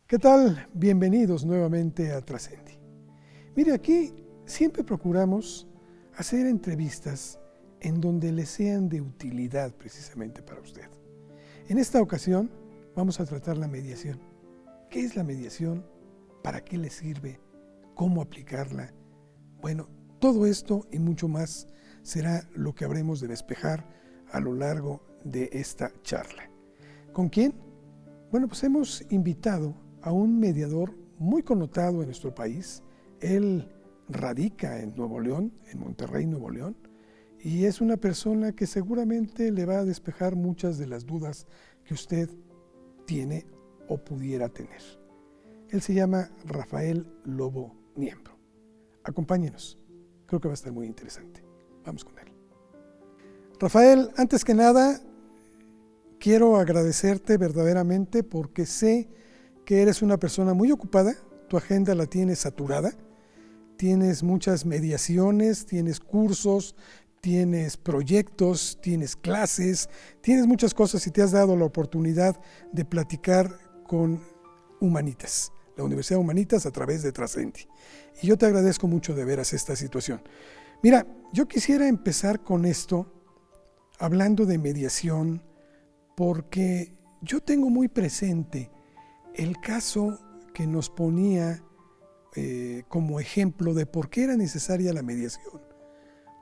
¿Qué tal? Bienvenidos nuevamente a Trascendi. Mire, aquí siempre procuramos hacer entrevistas en donde le sean de utilidad precisamente para usted. En esta ocasión vamos a tratar la mediación. ¿Qué es la mediación? ¿Para qué le sirve? ¿Cómo aplicarla? Bueno, todo esto y mucho más será lo que habremos de despejar a lo largo de esta charla. ¿Con quién? Bueno, pues hemos invitado a un mediador muy connotado en nuestro país. Él radica en Nuevo León, en Monterrey, Nuevo León, y es una persona que seguramente le va a despejar muchas de las dudas que usted tiene o pudiera tener. Él se llama Rafael Lobo Niembro. Acompáñenos, creo que va a estar muy interesante. Vamos con él. Rafael, antes que nada, quiero agradecerte verdaderamente porque sé que eres una persona muy ocupada, tu agenda la tienes saturada, tienes muchas mediaciones, tienes cursos, tienes proyectos, tienes clases, tienes muchas cosas y te has dado la oportunidad de platicar con Humanitas, la Universidad Humanitas a través de Trascendi. Y yo te agradezco mucho de veras esta situación. Mira, yo quisiera empezar con esto, hablando de mediación, porque yo tengo muy presente el caso que nos ponía como ejemplo de por qué era necesaria la mediación.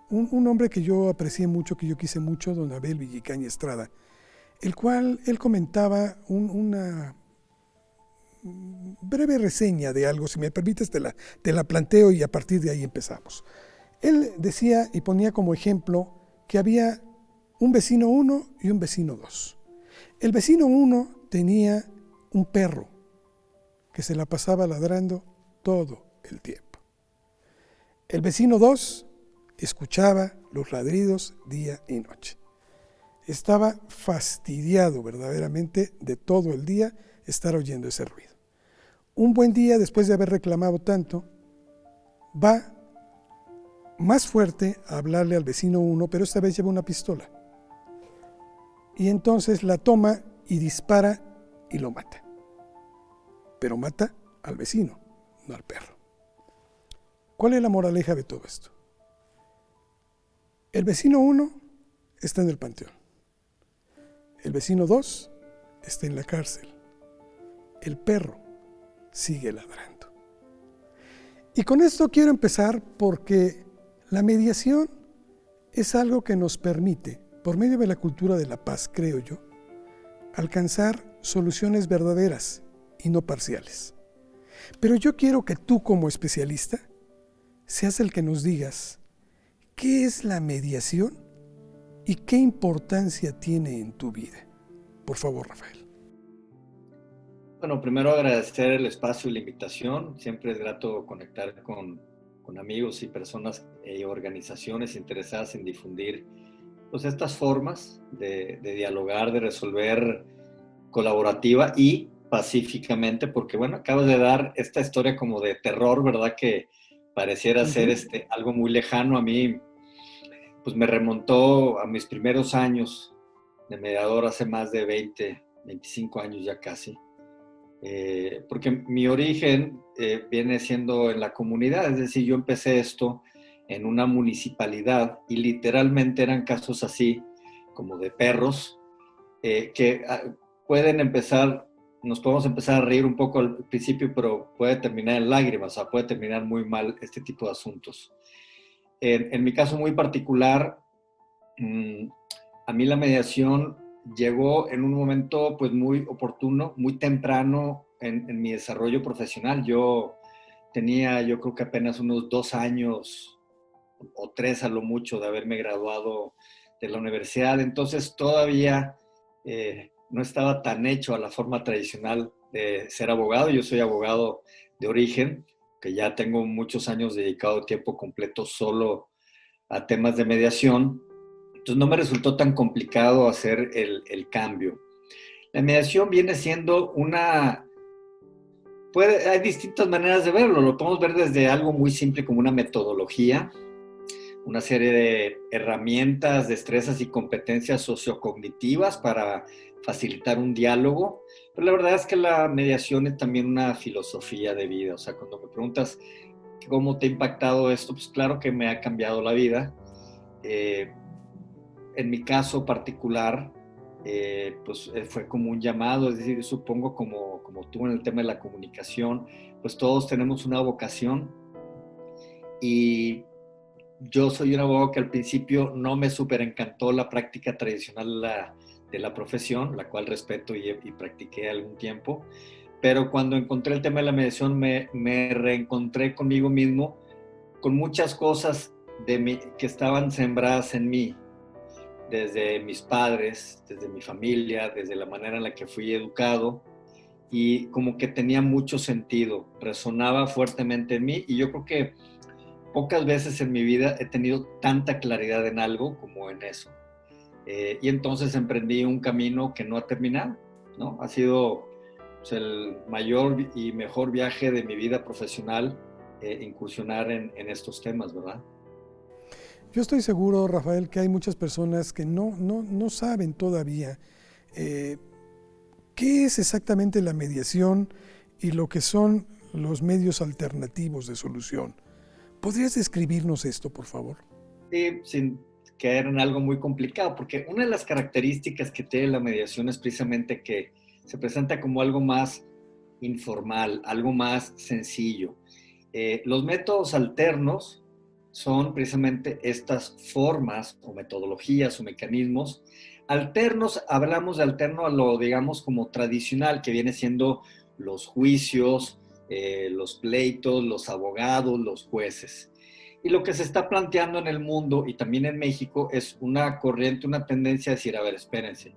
Un hombre que yo aprecié mucho, que yo quise mucho, don Abel Villicaña Estrada, el cual él comentaba una breve reseña de algo, si me permites te la planteo y a partir de ahí empezamos. Él decía y ponía como ejemplo que había un vecino 1 y un vecino 2. El vecino 1 tenía un perro que se la pasaba ladrando todo el tiempo. El vecino 2 escuchaba los ladridos día y noche. Estaba fastidiado verdaderamente de todo el día estar oyendo ese ruido. Un buen día, después de haber reclamado tanto, va más fuerte a hablarle al vecino 1, pero esta vez lleva una pistola. Y entonces la toma y dispara y lo mata. Pero mata al vecino, no al perro. ¿Cuál es la moraleja de todo esto? El vecino 1 está en el panteón. El vecino 2 está en la cárcel. El perro sigue ladrando. Y con esto quiero empezar porque la mediación es algo que nos permite, por medio de la cultura de la paz, creo yo, alcanzar soluciones verdaderas y no parciales. Pero yo quiero que tú como especialista seas el que nos digas qué es la mediación y qué importancia tiene en tu vida. Por favor, Rafael. Bueno, primero agradecer el espacio y la invitación. Siempre es grato conectar con amigos y personas y organizaciones interesadas en difundir pues, estas formas de dialogar, de resolver colaborativa y pacíficamente, porque bueno, acabas de dar esta historia como de terror, ¿verdad? Que pareciera ser algo muy lejano. A mí, pues me remontó a mis primeros años de mediador hace más de 25 años ya casi. Porque mi origen viene siendo en la comunidad, es decir, yo empecé esto en una municipalidad y literalmente eran casos así, como de perros, que pueden empezar, nos podemos empezar a reír un poco al principio, pero puede terminar en lágrimas, o sea, puede terminar muy mal este tipo de asuntos. En mi caso muy particular, a mí la mediación llegó en un momento pues muy oportuno, muy temprano en mi desarrollo profesional. Yo tenía, yo creo que apenas unos 2 años o 3 a lo mucho de haberme graduado de la universidad, entonces todavía no estaba tan hecho a la forma tradicional de ser abogado. Yo soy abogado de origen, que ya tengo muchos años dedicado tiempo completo solo a temas de mediación. Entonces no me resultó tan complicado hacer el cambio. La mediación viene siendo hay distintas maneras de verlo. Lo podemos ver desde algo muy simple como una metodología, una serie de herramientas, destrezas y competencias sociocognitivas para facilitar un diálogo. Pero la verdad es que la mediación es también una filosofía de vida. O sea, cuando me preguntas cómo te ha impactado esto, pues claro que me ha cambiado la vida. En mi caso particular, pues fue como un llamado, es decir, supongo como tú en el tema de la comunicación, pues todos tenemos una vocación y yo soy un abogado que al principio no me súper encantó la práctica tradicional de la profesión, la cual respeto y practiqué algún tiempo, pero cuando encontré el tema de la mediación me reencontré conmigo mismo, con muchas cosas que estaban sembradas en mí, desde mis padres, desde mi familia, desde la manera en la que fui educado, y como que tenía mucho sentido, resonaba fuertemente en mí, y yo creo que pocas veces en mi vida he tenido tanta claridad en algo como en eso. Y entonces emprendí un camino que no ha terminado, ¿no? Ha sido pues, el mayor y mejor viaje de mi vida profesional, incursionar en estos temas, ¿verdad? Yo estoy seguro, Rafael, que hay muchas personas que no saben todavía qué es exactamente la mediación y lo que son los medios alternativos de solución. ¿Podrías describirnos esto, por favor? Sí, sin caer en algo muy complicado, porque una de las características que tiene la mediación es precisamente que se presenta como algo más informal, algo más sencillo. Los métodos alternos son precisamente estas formas o metodologías o mecanismos. Alternos, hablamos de alterno a lo, digamos, como tradicional, que viene siendo los juicios, los pleitos, los abogados, los jueces. Y lo que se está planteando en el mundo y también en México es una corriente, una tendencia a decir, a ver, espérense.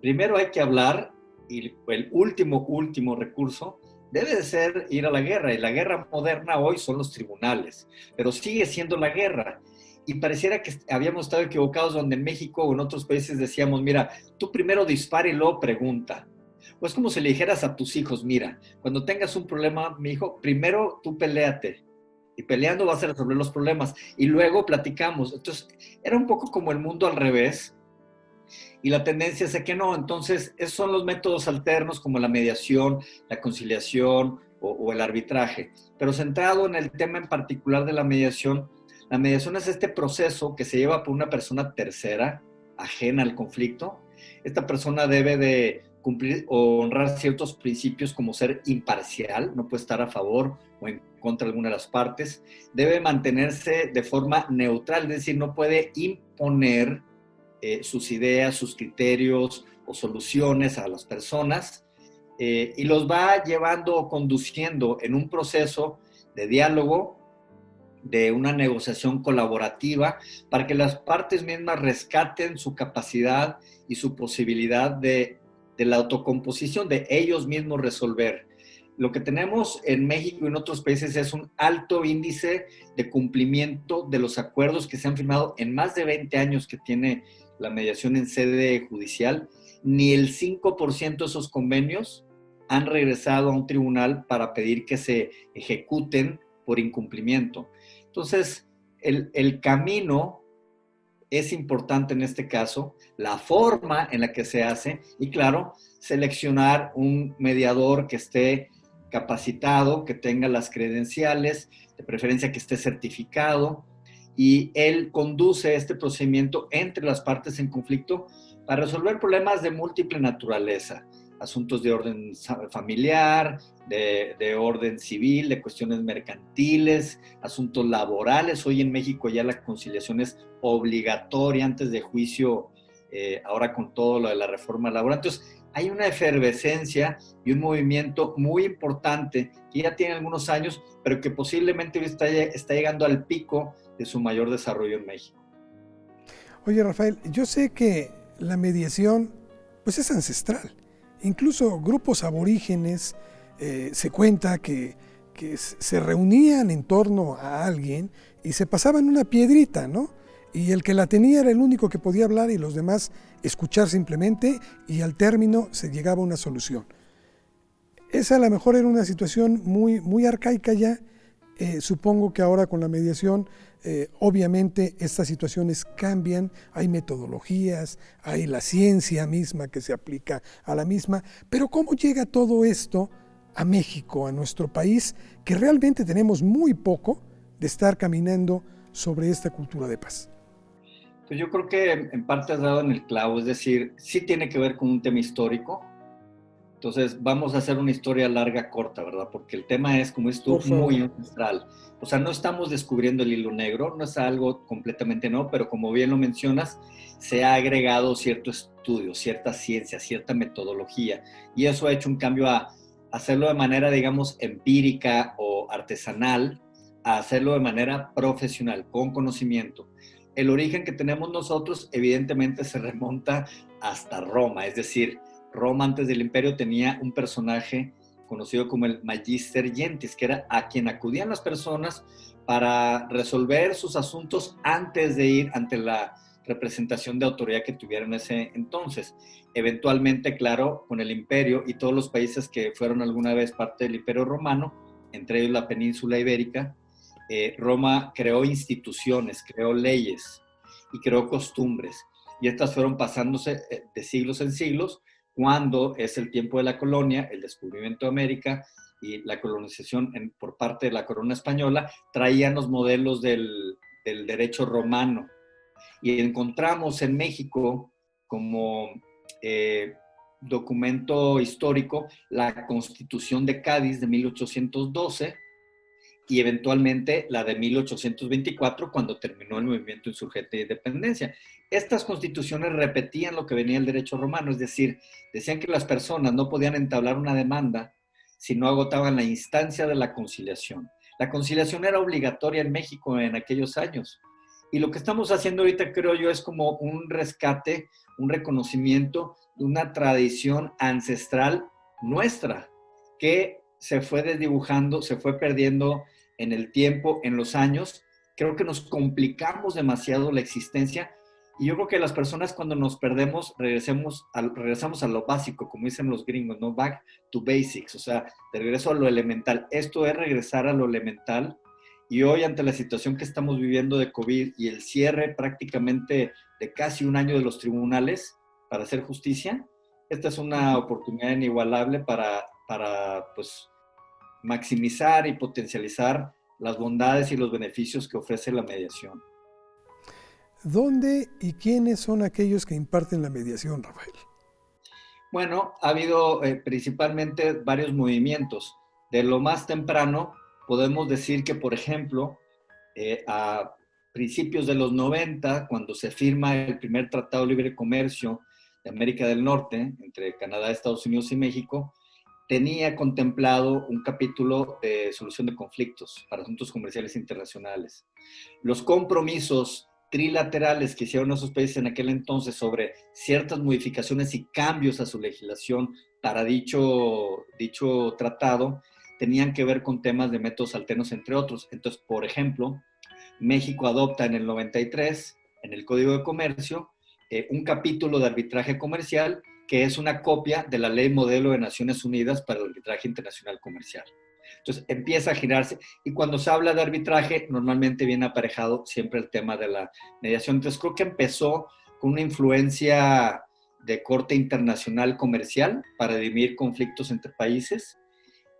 Primero hay que hablar y el último recurso debe de ser ir a la guerra. Y la guerra moderna hoy son los tribunales, pero sigue siendo la guerra. Y pareciera que habíamos estado equivocados donde en México o en otros países decíamos, mira, tú primero dispara y luego pregunta. O es como si le dijeras a tus hijos, mira, cuando tengas un problema, mi hijo, primero tú peléate. Y peleando vas a resolver los problemas. Y luego platicamos. Entonces, era un poco como el mundo al revés. Y la tendencia es a que no. Entonces, esos son los métodos alternos como la mediación, la conciliación o el arbitraje. Pero centrado en el tema en particular de la mediación es este proceso que se lleva por una persona tercera, ajena al conflicto. Esta persona debe de cumplir o honrar ciertos principios como ser imparcial, no puede estar a favor o en contra de alguna de las partes. Debe mantenerse de forma neutral, es decir, no puede imponer sus ideas, sus criterios o soluciones a las personas y los va llevando o conduciendo en un proceso de diálogo, de una negociación colaborativa para que las partes mismas rescaten su capacidad y su posibilidad de la autocomposición, de ellos mismos resolver. Lo que tenemos en México y en otros países es un alto índice de cumplimiento de los acuerdos que se han firmado en más de 20 años que tiene la mediación en sede judicial. Ni el 5% de esos convenios han regresado a un tribunal para pedir que se ejecuten por incumplimiento. Entonces, el camino es importante en este caso, la forma en la que se hace y, claro, seleccionar un mediador que esté capacitado, que tenga las credenciales, de preferencia que esté certificado, y él conduce este procedimiento entre las partes en conflicto para resolver problemas de múltiple naturaleza, asuntos de orden familiar, de orden civil, de cuestiones mercantiles, asuntos laborales. Hoy en México ya la conciliación es obligatoria antes de juicio, ahora con todo lo de la reforma laboral. Entonces, hay una efervescencia y un movimiento muy importante que ya tiene algunos años, pero que posiblemente está llegando al pico de su mayor desarrollo en México. Oye, Rafael, yo sé que la mediación pues es ancestral. Incluso grupos aborígenes se cuenta que se reunían en torno a alguien y se pasaban una piedrita, ¿no? Y el que la tenía era el único que podía hablar y los demás escuchar simplemente, y al término se llegaba a una solución. Esa a lo mejor era una situación muy arcaica ya Supongo que ahora con la mediación, obviamente estas situaciones cambian, hay metodologías, hay la ciencia misma que se aplica a la misma, pero ¿cómo llega todo esto a México, a nuestro país, que realmente tenemos muy poco de estar caminando sobre esta cultura de paz? Pues yo creo que en parte has dado en el clavo, es decir, sí tiene que ver con un tema histórico. Entonces, vamos a hacer una historia larga, corta, ¿verdad? Porque el tema es, como es tú, Por muy favor. ancestral. O sea, no estamos descubriendo el hilo negro, no es algo completamente nuevo, pero como bien lo mencionas, se ha agregado cierto estudio, cierta ciencia, cierta metodología, y eso ha hecho un cambio a hacerlo de manera, digamos, empírica o artesanal, a hacerlo de manera profesional, con conocimiento. El origen que tenemos nosotros, evidentemente, se remonta hasta Roma, es decir, Roma antes del imperio tenía un personaje conocido como el Magister Gentis, que era a quien acudían las personas para resolver sus asuntos antes de ir ante la representación de autoridad que tuvieran ese entonces. Eventualmente, claro, con el imperio y todos los países que fueron alguna vez parte del imperio romano, entre ellos la península ibérica, Roma creó instituciones, creó leyes y creó costumbres. Y estas fueron pasándose de siglos en siglos, cuando es el tiempo de la colonia, el descubrimiento de América y la colonización por parte de la corona española, traían los modelos del derecho romano. Y encontramos en México como documento histórico la Constitución de Cádiz de 1812 y eventualmente la de 1824, cuando terminó el movimiento insurgente de independencia. Estas constituciones repetían lo que venía del derecho romano, es decir, decían que las personas no podían entablar una demanda si no agotaban la instancia de la conciliación. La conciliación era obligatoria en México en aquellos años. Y lo que estamos haciendo ahorita, creo yo, es como un rescate, un reconocimiento de una tradición ancestral nuestra, que se fue desdibujando, se fue perdiendo en el tiempo, en los años. Creo que nos complicamos demasiado la existencia y yo creo que las personas cuando nos perdemos regresamos a lo básico, como dicen los gringos, ¿no? Back to basics, o sea, de regreso a lo elemental. Esto es regresar a lo elemental y hoy ante la situación que estamos viviendo de COVID y el cierre prácticamente de casi un año de los tribunales para hacer justicia, esta es una oportunidad inigualable para pues, maximizar y potencializar las bondades y los beneficios que ofrece la mediación. ¿Dónde y quiénes son aquellos que imparten la mediación, Rafael? Bueno, ha habido principalmente varios movimientos. De lo más temprano, podemos decir que, por ejemplo, a principios de los 90, cuando se firma el primer Tratado de Libre Comercio de América del Norte, entre Canadá, Estados Unidos y México, tenía contemplado un capítulo de solución de conflictos para asuntos comerciales internacionales. Los compromisos trilaterales que hicieron esos países en aquel entonces sobre ciertas modificaciones y cambios a su legislación para dicho tratado tenían que ver con temas de métodos alternos, entre otros. Entonces, por ejemplo, México adopta en el 93, en el Código de Comercio, un capítulo de arbitraje comercial que es una copia de la Ley Modelo de Naciones Unidas para el Arbitraje Internacional Comercial. Entonces empieza a girarse y cuando se habla de arbitraje normalmente viene aparejado siempre el tema de la mediación. Entonces creo que empezó con una influencia de corte internacional comercial para dirimir conflictos entre países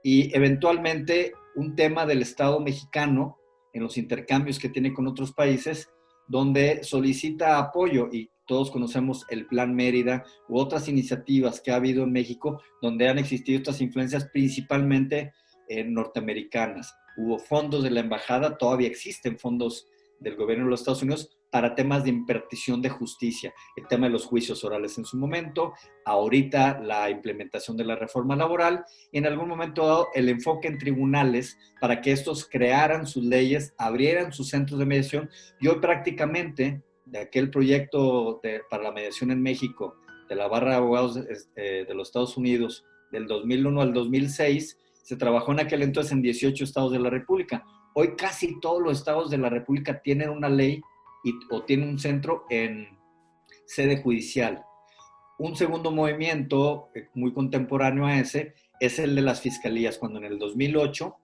y eventualmente un tema del Estado mexicano en los intercambios que tiene con otros países, donde solicita apoyo y todos conocemos el Plan Mérida u otras iniciativas que ha habido en México, donde han existido estas influencias principalmente norteamericanas. Hubo fondos de la embajada, todavía existen fondos del gobierno de los Estados Unidos para temas de impartición de justicia, el tema de los juicios orales en su momento, ahorita la implementación de la reforma laboral y en algún momento dado el enfoque en tribunales para que estos crearan sus leyes, abrieran sus centros de mediación y hoy prácticamente de aquel proyecto para la mediación en México de la barra de abogados de los Estados Unidos del 2001 al 2006, se trabajó en aquel entonces en 18 estados de la República. Hoy casi todos los estados de la República tienen una ley o tienen un centro en sede judicial. Un segundo movimiento muy contemporáneo a ese es el de las fiscalías, cuando en el 2008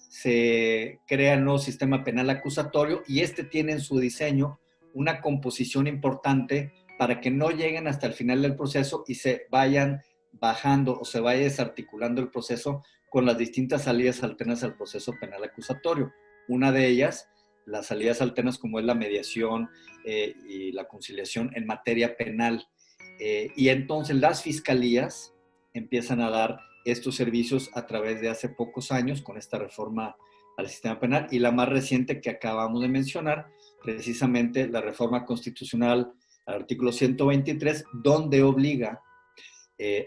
se crea el nuevo sistema penal acusatorio y este tiene en su diseño una composición importante para que no lleguen hasta el final del proceso y se vayan bajando o se vaya desarticulando el proceso con las distintas salidas alternas al proceso penal acusatorio. Una de ellas, las salidas alternas como es la mediación y la conciliación en materia penal. Y entonces las fiscalías empiezan a dar estos servicios a través de hace pocos años con esta reforma al sistema penal y la más reciente que acabamos de mencionar, precisamente la reforma constitucional al artículo 123, donde obliga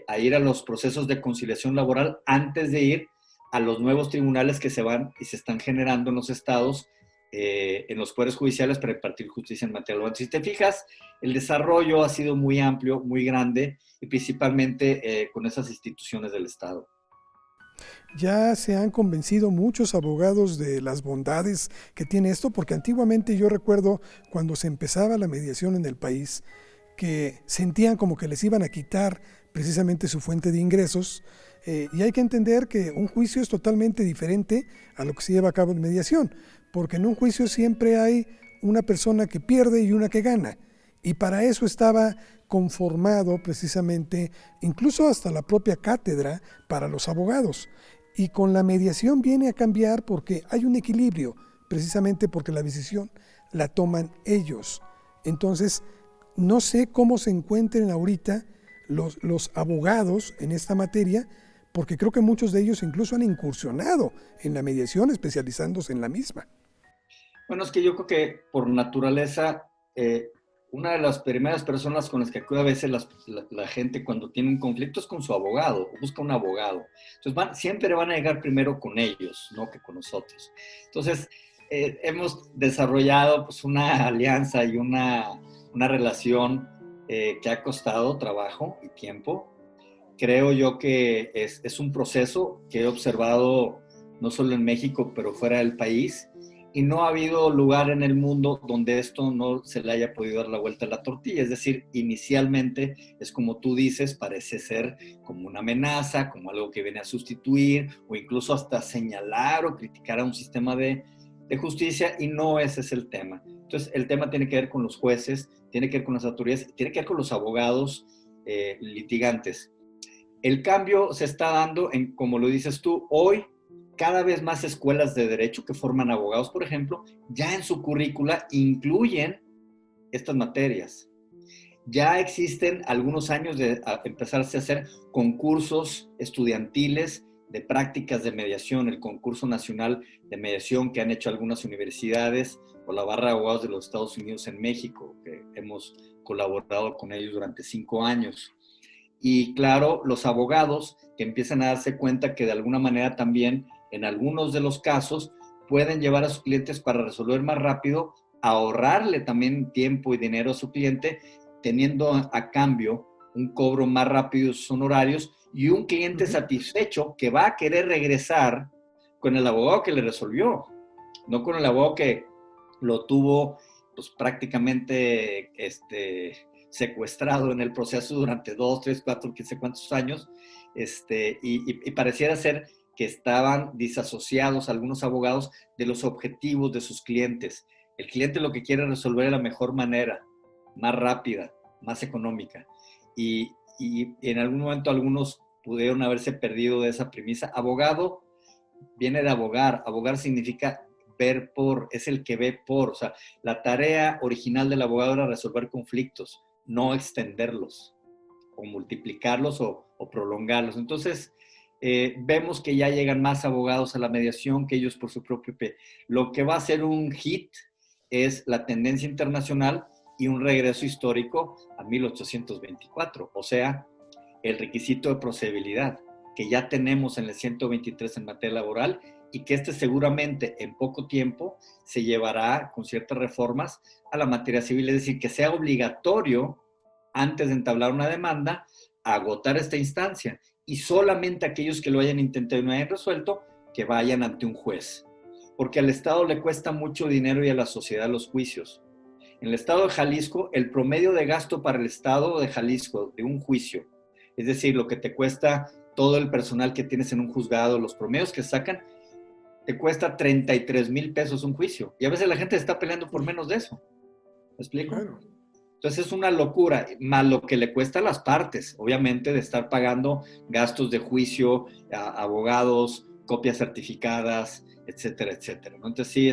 a ir a los procesos de conciliación laboral antes de ir a los nuevos tribunales que se van y se están generando en los estados, en los poderes judiciales para impartir justicia en materia laboral. Si te fijas, el desarrollo ha sido muy amplio, muy grande, y principalmente con esas instituciones del Estado. Ya se han convencido muchos abogados de las bondades que tiene esto, porque antiguamente yo recuerdo cuando se empezaba la mediación en el país, que sentían como que les iban a quitar precisamente su fuente de ingresos, y hay que entender que un juicio es totalmente diferente a lo que se lleva a cabo en mediación, porque en un juicio siempre hay una persona que pierde y una que gana, y para eso estaba conformado precisamente incluso hasta la propia cátedra para los abogados. Y con la mediación viene a cambiar porque hay un equilibrio, precisamente porque la decisión la toman ellos. Entonces, no sé cómo se encuentren ahorita los abogados en esta materia, porque creo que muchos de ellos incluso han incursionado en la mediación, especializándose en la misma. Bueno, es que yo creo que por naturaleza, una de las primeras personas con las que acude a veces la gente cuando tiene un conflicto es con su abogado, busca un abogado. Entonces siempre van a llegar primero con ellos, no que con nosotros. Entonces, hemos desarrollado pues, una alianza y una relación que ha costado trabajo y tiempo. Creo yo que es un proceso que he observado no solo en México, pero fuera del país, y no ha habido lugar en el mundo donde esto no se le haya podido dar la vuelta a la tortilla. Es decir, inicialmente es como tú dices, parece ser como una amenaza, como algo que viene a sustituir o incluso hasta señalar o criticar a un sistema de justicia, y no ese es el tema. Entonces, el tema tiene que ver con los jueces, tiene que ver con las autoridades, tiene que ver con los abogados litigantes. El cambio se está dando, como lo dices tú, hoy cada vez más escuelas de derecho que forman abogados, por ejemplo, ya en su currícula incluyen estas materias. Ya existen algunos años de empezarse a hacer concursos estudiantiles de prácticas de mediación, el concurso nacional de mediación que han hecho algunas universidades o la barra de abogados de los Estados Unidos en México, que hemos colaborado con ellos durante 5 años. Y claro, los abogados que empiezan a darse cuenta que de alguna manera también en algunos de los casos pueden llevar a sus clientes para resolver más rápido, ahorrarle también tiempo y dinero a su cliente, teniendo a cambio un cobro más rápido de sus honorarios y un cliente satisfecho que va a querer regresar con el abogado que le resolvió, no con el abogado que lo tuvo pues prácticamente secuestrado en el proceso durante 2, 3, 4, 15 cuántos años, y pareciera ser que estaban disasociados algunos abogados de los objetivos de sus clientes. El cliente lo que quiere es resolver de la mejor manera, más rápida, más económica. Y en algún momento algunos pudieron haberse perdido de esa premisa. Abogado viene de abogar. Abogar significa ver por, es el que ve por. O sea, la tarea original del abogado era resolver conflictos, no extenderlos, o multiplicarlos o prolongarlos. Entonces, vemos que ya llegan más abogados a la mediación que ellos por su propio pie. Lo que va a ser un hit es la tendencia internacional y un regreso histórico a 1824, o sea, el requisito de procedibilidad que ya tenemos en el 123 en materia laboral y que seguramente en poco tiempo se llevará con ciertas reformas a la materia civil, es decir, que sea obligatorio antes de entablar una demanda agotar esta instancia y solamente aquellos que lo hayan intentado y no hayan resuelto, que vayan ante un juez. Porque al Estado le cuesta mucho dinero y a la sociedad los juicios. En el Estado de Jalisco, el promedio de gasto para el Estado de Jalisco de un juicio, es decir, lo que te cuesta todo el personal que tienes en un juzgado, los promedios que sacan, te cuesta 33,000 pesos un juicio. Y a veces la gente está peleando por menos de eso. ¿Me explico? Claro. Entonces es una locura, más lo que le cuesta a las partes, obviamente, de estar pagando gastos de juicio, abogados, copias certificadas, etcétera, etcétera, ¿no? Entonces sí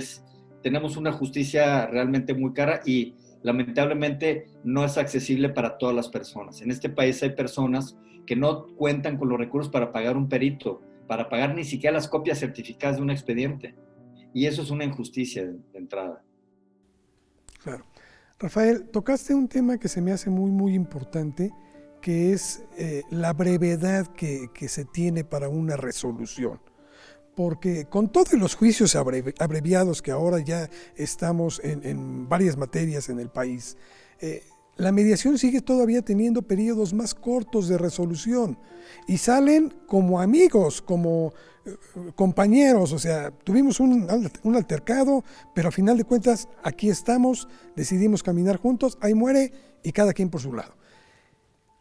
tenemos una justicia realmente muy cara y lamentablemente no es accesible para todas las personas. En este país hay personas que no cuentan con los recursos para pagar un perito, para pagar ni siquiera las copias certificadas de un expediente. Y eso es una injusticia de entrada. Claro. Rafael, tocaste un tema que se me hace muy, muy importante, que es la brevedad que se tiene para una resolución. Porque con todos los juicios abreviados que ahora ya estamos en varias materias en el país, la mediación sigue todavía teniendo periodos más cortos de resolución y salen como amigos, como compañeros, o sea, tuvimos un altercado, pero a final de cuentas aquí estamos, decidimos caminar juntos, ahí muere y cada quien por su lado.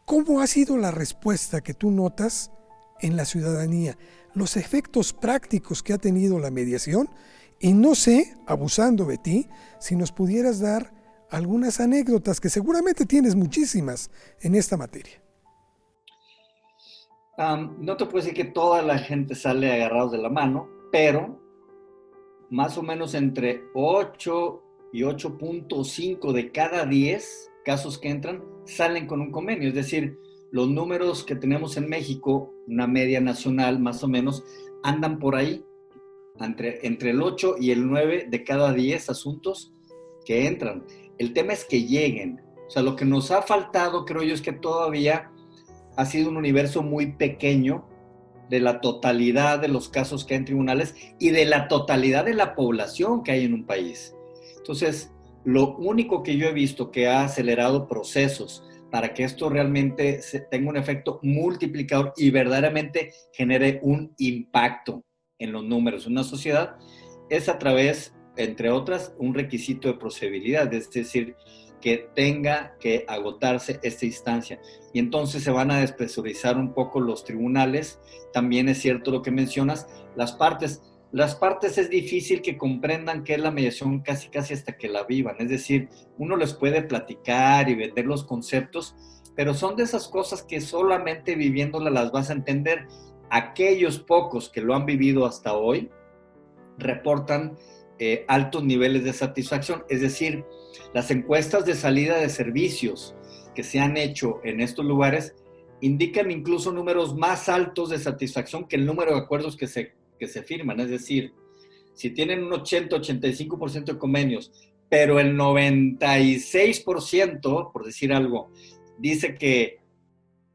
¿Cómo ha sido la respuesta que tú notas en la ciudadanía? Los efectos prácticos que ha tenido la mediación, y no sé, abusando de ti, si nos pudieras dar algunas anécdotas, que seguramente tienes muchísimas en esta materia. No te puedo decir que toda la gente sale agarrados de la mano, pero más o menos entre 8 y 8,5 de cada 10 casos que entran salen con un convenio. Es decir, los números que tenemos en México, una media nacional más o menos, andan por ahí, entre el 8 y el 9 de cada 10 asuntos que entran. El tema es que lleguen. O sea, lo que nos ha faltado, creo yo, es que todavía ha sido un universo muy pequeño de la totalidad de los casos que hay en tribunales y de la totalidad de la población que hay en un país. Entonces, lo único que yo he visto que ha acelerado procesos para que esto realmente tenga un efecto multiplicador y verdaderamente genere un impacto en los números en una sociedad es a través, entre otras, un requisito de procedibilidad, es decir, que tenga que agotarse esta instancia. Y entonces se van a despresurizar un poco los tribunales. También es cierto lo que mencionas, las partes es difícil que comprendan qué es la mediación casi hasta que la vivan. Es decir, uno les puede platicar y vender los conceptos, pero son de esas cosas que solamente viviéndolas las vas a entender. Aquellos pocos que lo han vivido hasta hoy reportan altos niveles de satisfacción. Es decir, las encuestas de salida de servicios que se han hecho en estos lugares indican incluso números más altos de satisfacción que el número de acuerdos que se firman. Es decir, si tienen un 80-85% de convenios, pero el 96%, por decir algo, dice que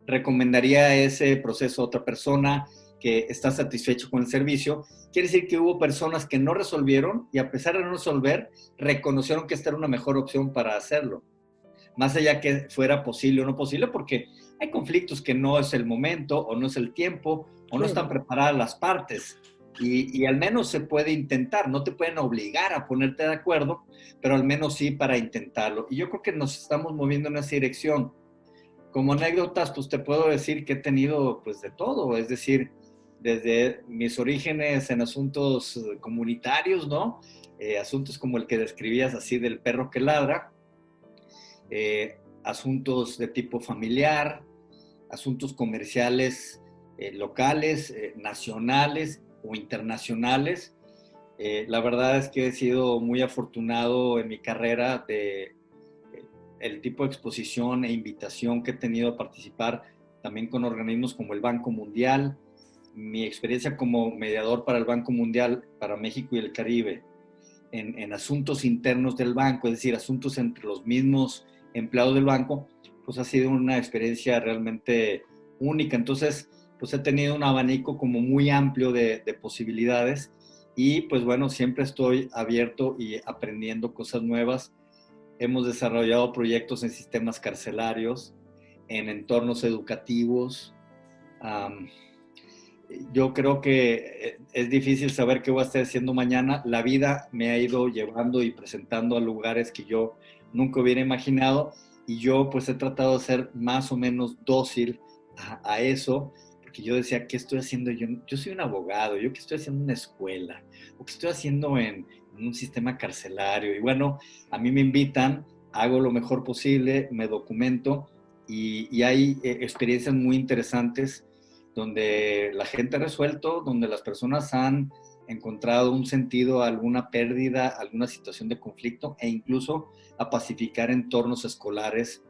recomendaría ese proceso a otra persona, que está satisfecho con el servicio, quiere decir que hubo personas que no resolvieron y a pesar de no resolver, reconocieron que esta era una mejor opción para hacerlo. Más allá que fuera posible o no posible, porque hay conflictos que no es el momento o no es el tiempo o no están preparadas las partes. Y al menos se puede intentar, no te pueden obligar a ponerte de acuerdo, pero al menos sí para intentarlo. Y yo creo que nos estamos moviendo en esa dirección. Como anécdotas, pues te puedo decir que he tenido pues de todo, es decir, desde mis orígenes en asuntos comunitarios, ¿no? Asuntos como el que describías así del perro que ladra, asuntos de tipo familiar, asuntos comerciales locales, nacionales o internacionales. La verdad es que he sido muy afortunado en mi carrera de el tipo de exposición e invitación que he tenido a participar también con organismos como el Banco Mundial, mi experiencia como mediador para el Banco Mundial, para México y el Caribe, en asuntos internos del banco, es decir, asuntos entre los mismos empleados del banco, pues ha sido una experiencia realmente única. Entonces, pues he tenido un abanico como muy amplio de posibilidades y pues bueno, siempre estoy abierto y aprendiendo cosas nuevas. Hemos desarrollado proyectos en sistemas carcelarios, en entornos educativos. Um, yo creo que es difícil saber qué voy a estar haciendo mañana. La vida me ha ido llevando y presentando a lugares que yo nunca hubiera imaginado y yo pues he tratado de ser más o menos dócil a eso, porque yo decía, ¿qué estoy haciendo yo? Yo soy un abogado, ¿yo qué estoy haciendo en una escuela? ¿O qué estoy haciendo en un sistema carcelario? Y bueno, a mí me invitan, hago lo mejor posible, me documento y hay experiencias muy interesantes donde la gente ha resuelto, donde las personas han encontrado un sentido a alguna pérdida, alguna situación de conflicto e incluso a pacificar entornos escolares,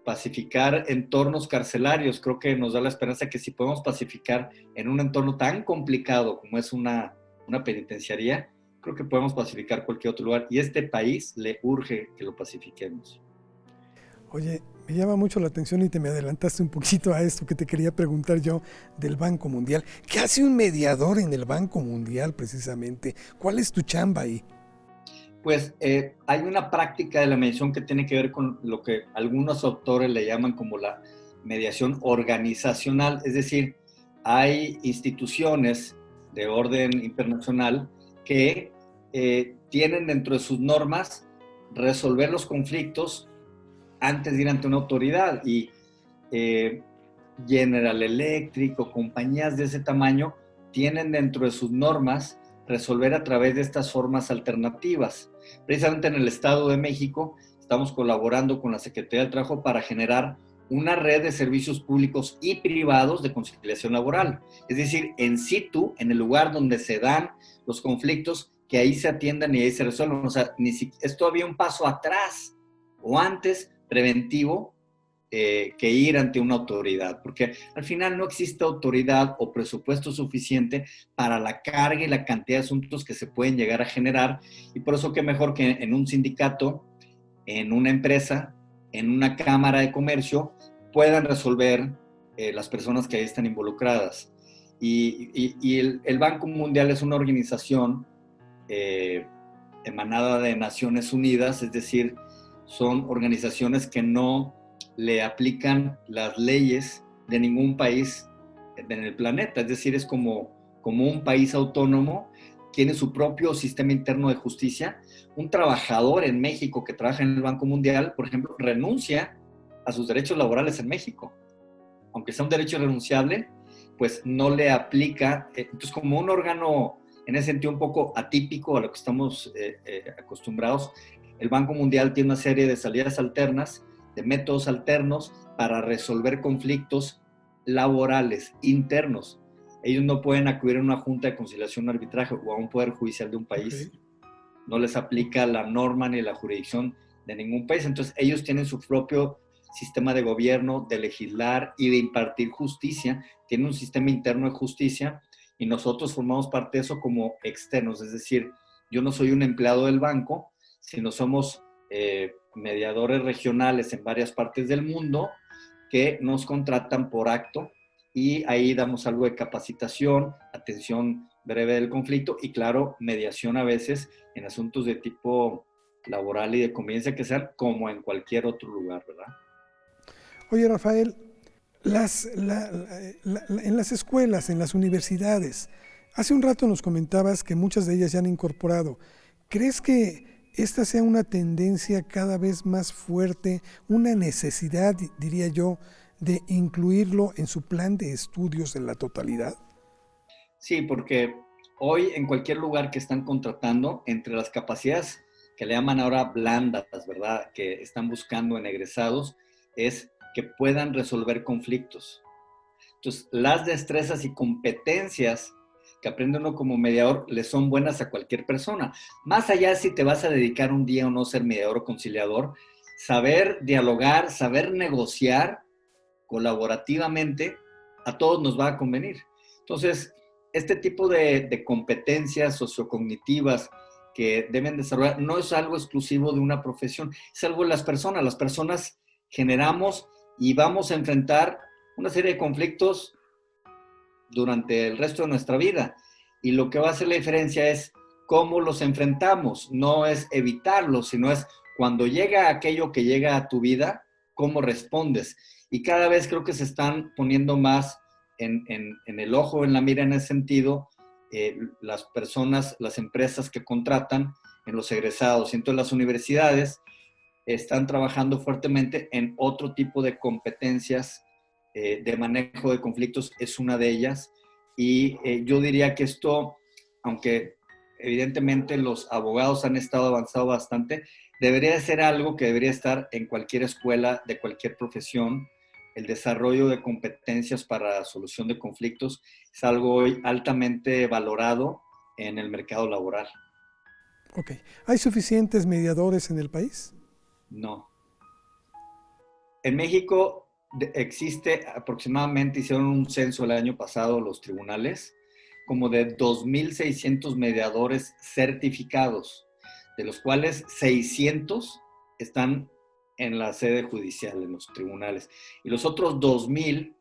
pacificar entornos carcelarios. Creo que nos da la esperanza que si podemos pacificar en un entorno tan complicado como es una penitenciaría, creo que podemos pacificar cualquier otro lugar y este país le urge que lo pacifiquemos. Oye, me llama mucho la atención y te me adelantaste un poquito a esto que te quería preguntar yo del Banco Mundial. ¿Qué hace un mediador en el Banco Mundial precisamente? ¿Cuál es tu chamba ahí? Pues hay una práctica de la mediación que tiene que ver con lo que algunos autores le llaman como la mediación organizacional, es decir, hay instituciones de orden internacional que tienen dentro de sus normas resolver los conflictos antes de ir ante una autoridad y eh, General Electric o compañías de ese tamaño tienen dentro de sus normas resolver a través de estas formas alternativas. Precisamente en el Estado de México estamos colaborando con la Secretaría del Trabajo para generar una red de servicios públicos y privados de conciliación laboral. Es decir, en situ, en el lugar donde se dan los conflictos, que ahí se atiendan y ahí se resuelvan. O sea, es todavía un paso atrás o antes preventivo que ir ante una autoridad, porque al final no existe autoridad o presupuesto suficiente para la carga y la cantidad de asuntos que se pueden llegar a generar, y por eso qué mejor que en un sindicato, en una empresa, en una cámara de comercio, puedan resolver las personas que ahí están involucradas. Y el Banco Mundial es una organización eh, emanada de Naciones Unidas, es decir, son organizaciones que no le aplican las leyes de ningún país en el planeta, es decir, es como un país autónomo, tiene su propio sistema interno de justicia. Un trabajador en México que trabaja en el Banco Mundial, por ejemplo, renuncia a sus derechos laborales en México. Aunque sea un derecho irrenunciable, pues no le aplica. Entonces, como un órgano en ese sentido un poco atípico a lo que estamos acostumbrados, el Banco Mundial tiene una serie de salidas alternas, de métodos alternos para resolver conflictos laborales internos. Ellos no pueden acudir a una junta de conciliación o arbitraje o a un poder judicial de un país. Okay. No les aplica la norma ni la jurisdicción de ningún país. Entonces, ellos tienen su propio sistema de gobierno, de legislar y de impartir justicia. Tienen un sistema interno de justicia y nosotros formamos parte de eso como externos. Es decir, yo no soy un empleado del banco, sino somos mediadores regionales en varias partes del mundo que nos contratan por acto y ahí damos algo de capacitación, atención breve del conflicto y claro, mediación a veces en asuntos de tipo laboral y de convivencia que sean como en cualquier otro lugar, ¿verdad? Oye, Rafael, en las escuelas, en las universidades, hace un rato nos comentabas que muchas de ellas ya han incorporado. ¿Crees que esta sea una tendencia cada vez más fuerte, una necesidad, diría yo, de incluirlo en su plan de estudios en la totalidad? Sí, porque hoy en cualquier lugar que están contratando, entre las capacidades que le llaman ahora blandas, ¿verdad?, que están buscando en egresados, es que puedan resolver conflictos. Entonces, las destrezas y competencias que aprende uno como mediador le son buenas a cualquier persona. Más allá de si te vas a dedicar un día o no a ser mediador o conciliador, saber dialogar, saber negociar colaborativamente, a todos nos va a convenir. Entonces, este tipo de competencias sociocognitivas que deben desarrollar no es algo exclusivo de una profesión, es algo de las personas. Las personas generamos y vamos a enfrentar una serie de conflictos durante el resto de nuestra vida. Y lo que va a hacer la diferencia es cómo los enfrentamos, no es evitarlos, sino es cuando llega aquello que llega a tu vida, cómo respondes. Y cada vez creo que se están poniendo más en el ojo, en la mira en ese sentido, las personas, las empresas que contratan en los egresados. Y entonces las universidades están trabajando fuertemente en otro tipo de competencias de manejo de conflictos es una de ellas. Y yo diría que esto, aunque evidentemente los abogados han estado avanzando bastante, debería ser algo que debería estar en cualquier escuela de cualquier profesión. El desarrollo de competencias para solución de conflictos es algo hoy altamente valorado en el mercado laboral. Ok. ¿Hay suficientes mediadores en el país? No. En México existe aproximadamente, hicieron un censo el año pasado los tribunales, como de 2.600 mediadores certificados, de los cuales 600 están en la sede judicial, en los tribunales. Y los otros 2.000,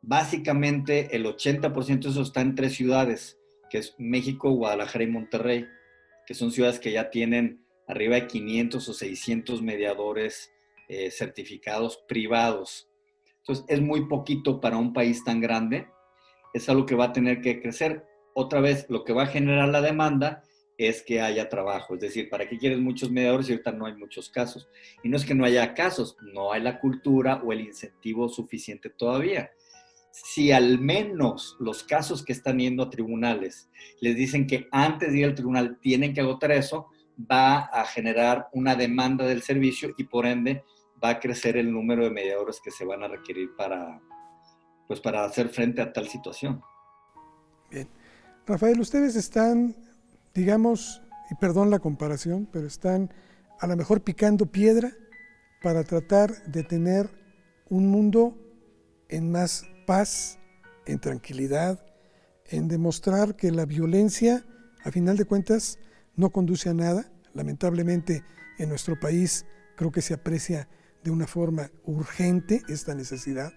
básicamente el 80% de eso está en 3 ciudades, que es México, Guadalajara y Monterrey, que son ciudades que ya tienen arriba de 500 o 600 mediadores certificados privados. Entonces, es muy poquito para un país tan grande. Es algo que va a tener que crecer. Otra vez, lo que va a generar la demanda es que haya trabajo. Es decir, ¿para qué quieres muchos mediadores si ahorita no hay muchos casos? Y no es que no haya casos, no hay la cultura o el incentivo suficiente todavía. Si al menos los casos que están yendo a tribunales les dicen que antes de ir al tribunal tienen que agotar eso, va a generar una demanda del servicio y por ende va a crecer el número de mediadores que se van a requerir para hacer frente a tal situación. Bien. Rafael, ustedes están, digamos, y perdón la comparación, pero están a lo mejor picando piedra para tratar de tener un mundo en más paz, en tranquilidad, en demostrar que la violencia, a final de cuentas, no conduce a nada. Lamentablemente, en nuestro país creo que se aprecia de una forma urgente esta necesidad.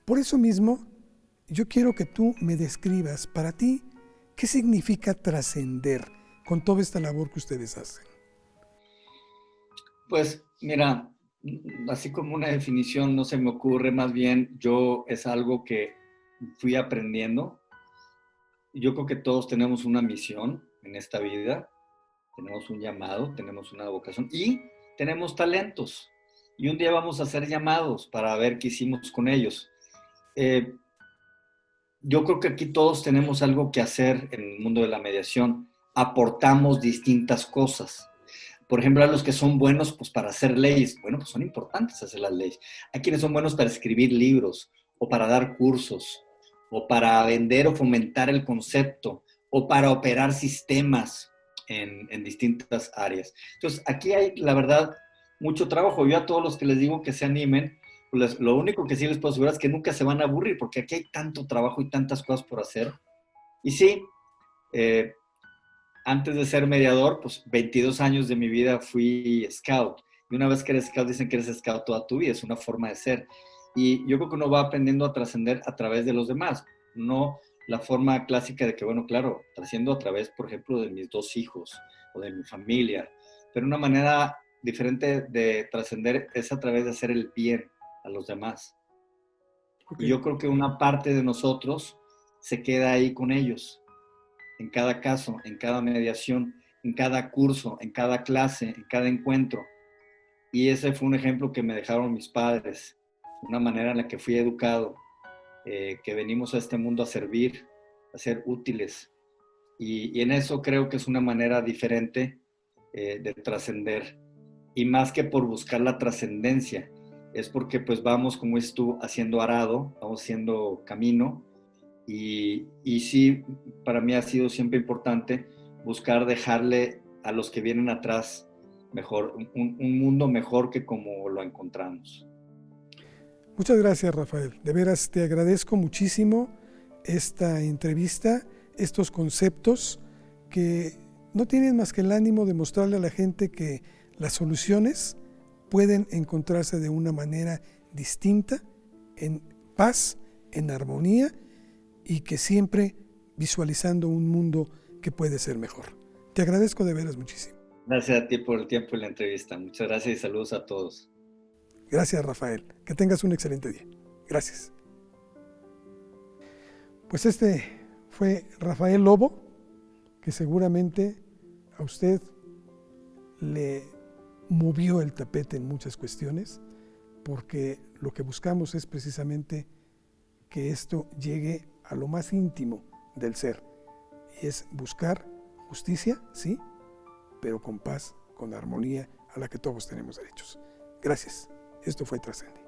Por eso mismo, yo quiero que tú me describas para ti qué significa trascender con toda esta labor que ustedes hacen. Pues mira, así como una definición no se me ocurre, más bien es algo que fui aprendiendo. Yo creo que todos tenemos una misión en esta vida, tenemos un llamado, tenemos una vocación y tenemos talentos. Y un día vamos a ser llamados para ver qué hicimos con ellos. Yo creo que aquí todos tenemos algo que hacer en el mundo de la mediación. Aportamos distintas cosas. Por ejemplo, a los que son buenos pues, para hacer leyes, bueno, pues son importantes hacer las leyes. Hay quienes son buenos para escribir libros o para dar cursos o para vender o fomentar el concepto o para operar sistemas en distintas áreas. Entonces, aquí hay, la verdad, mucho trabajo. Yo a todos los que les digo que se animen, pues lo único que sí les puedo asegurar es que nunca se van a aburrir porque aquí hay tanto trabajo y tantas cosas por hacer. Y sí, antes de ser mediador, pues 22 años de mi vida fui scout. Y una vez que eres scout, dicen que eres scout toda tu vida, es una forma de ser. Y yo creo que uno va aprendiendo a trascender a través de los demás, no la forma clásica de que, bueno, claro, trasciendo a través, por ejemplo, de mis 2 hijos o de mi familia, pero una manera diferente de trascender es a través de hacer el bien a los demás. Okay. Y yo creo que una parte de nosotros se queda ahí con ellos en cada caso, en cada mediación, en cada curso, en cada clase, en cada encuentro. Y ese fue un ejemplo que me dejaron mis padres, una manera en la que fui educado, que venimos a este mundo a servir, a ser útiles. Y en eso creo que es una manera diferente de trascender. Y más que por buscar la trascendencia, es porque pues vamos, como dices tú, haciendo arado, vamos haciendo camino. Y sí, para mí ha sido siempre importante buscar dejarle a los que vienen atrás mejor, un mundo mejor que como lo encontramos. Muchas gracias, Rafael. De veras, te agradezco muchísimo esta entrevista, estos conceptos que no tienen más que el ánimo de mostrarle a la gente que las soluciones pueden encontrarse de una manera distinta, en paz, en armonía, y que siempre visualizando un mundo que puede ser mejor. Te agradezco de veras muchísimo. Gracias a ti por el tiempo y la entrevista. Muchas gracias y saludos a todos. Gracias, Rafael. Que tengas un excelente día. Gracias. Pues este fue Rafael Lobo, que seguramente a usted le movió el tapete en muchas cuestiones, porque lo que buscamos es precisamente que esto llegue a lo más íntimo del ser, y es buscar justicia, sí, pero con paz, con armonía, a la que todos tenemos derechos. Gracias. Esto fue Trascendi.